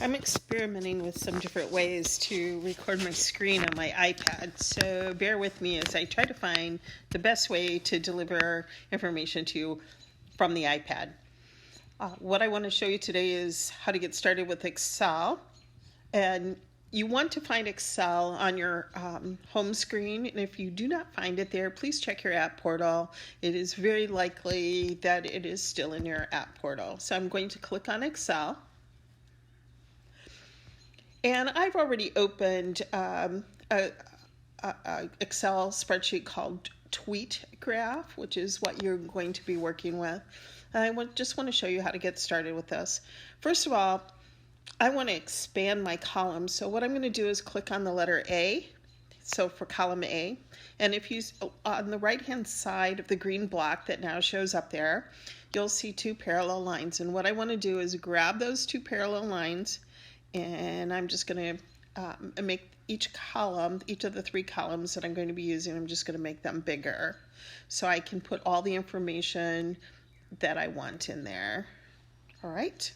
I'm experimenting with some different ways to record my screen on my iPad, so bear with me as I try to find the best way to deliver information to you from the iPad. What I want to show you today is how to get started with Excel. And you want to find Excel on your home screen, and if you do not find it there, please check your app portal. It is very likely that it is still in your app portal. So I'm going to click on Excel. And I've already opened a Excel spreadsheet called Tweet Graph, which is what you're going to be working with. And I just want to show you how to get started with this. First of all, I want to expand my column. So what I'm going to do is click on the letter A, so for column A. And if you, on the right-hand side of the green block that now shows up there, you'll see two parallel lines. And what I want to do is grab those two parallel lines, and I'm just going to make each column, each of the three columns that I'm going to be using, I'm just going to make them bigger so I can put all the information that I want in there. All right.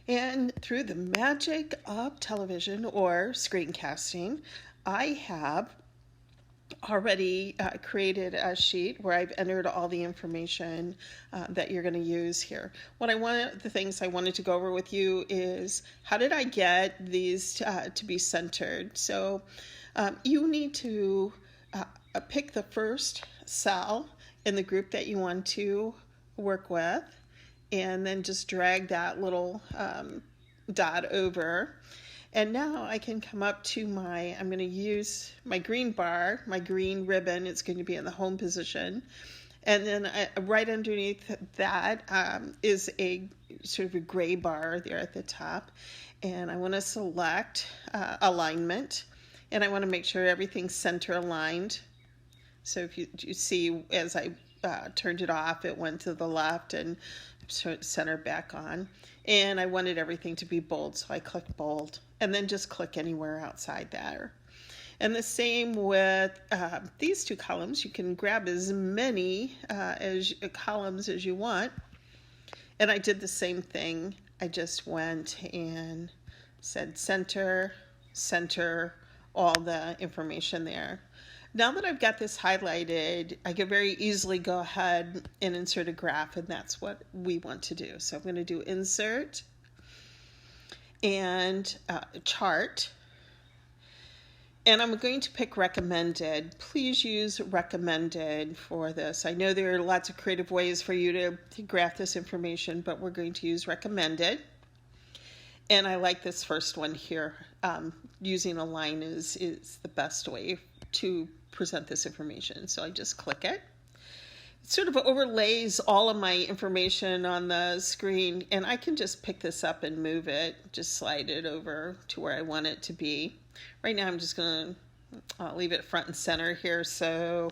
And through the magic of television or screencasting, I have already created a sheet where I've entered all the information that you're going to use here. The things I wanted to go over with you is how did I get these to be centered? So you need to pick the first cell in the group that you want to work with, and then just drag that little dot over. And now I can come up to I'm going to use my green bar, my green ribbon. It's going to be in the home position. And then right underneath that is a sort of a gray bar there at the top. And I want to select alignment. And I want to make sure everything's center aligned. So if you see, as I turned it off, it went to the left and center back on. And I wanted everything to be bold, so I clicked bold, and then just click anywhere outside there. And the same with these two columns. You can grab as many columns as you want. And I did the same thing. I just went and said center, all the information there. Now that I've got this highlighted, I can very easily go ahead and insert a graph, and that's what we want to do. So I'm going to do insert and chart, and I'm going to pick recommended. Please use recommended for this. I know there are lots of creative ways for you to graph this information, but we're going to use recommended. And I like this first one here. Using a line is the best way to present this information. So I just click it. It sort of overlays all of my information on the screen, and I can just pick this up and move it, just slide it over to where I want it to be. Right now I'm just going to leave it front and center here so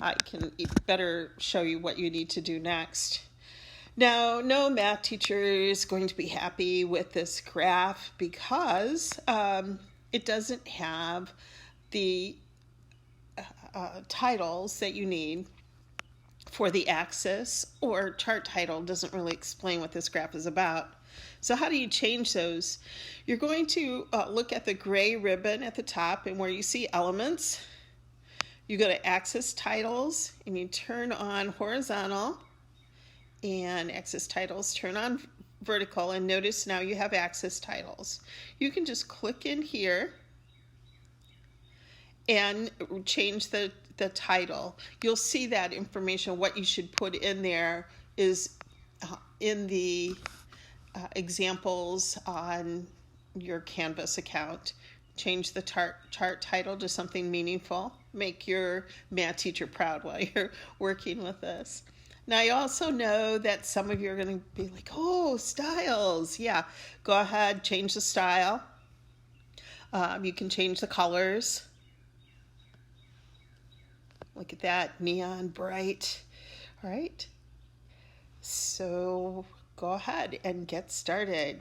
I can better show you what you need to do next. Now, no math teacher is going to be happy with this graph because it doesn't have the titles that you need for the axis, or chart title doesn't really explain what this graph is about. So how do you change those? You're going to look at the gray ribbon at the top, and where you see elements, you go to axis titles and you turn on horizontal, and axis titles turn on vertical, and notice now you have axis titles. You can just click in here and change the title. You'll see that information. What you should put in there is in the examples on your Canvas account. Change the chart title to something meaningful. Make your math teacher proud while you're working with this. Now, I also know that some of you are going to be like, oh, styles. Yeah, go ahead, change the style. You can change the colors. Look at that, neon bright. All right, so go ahead and get started.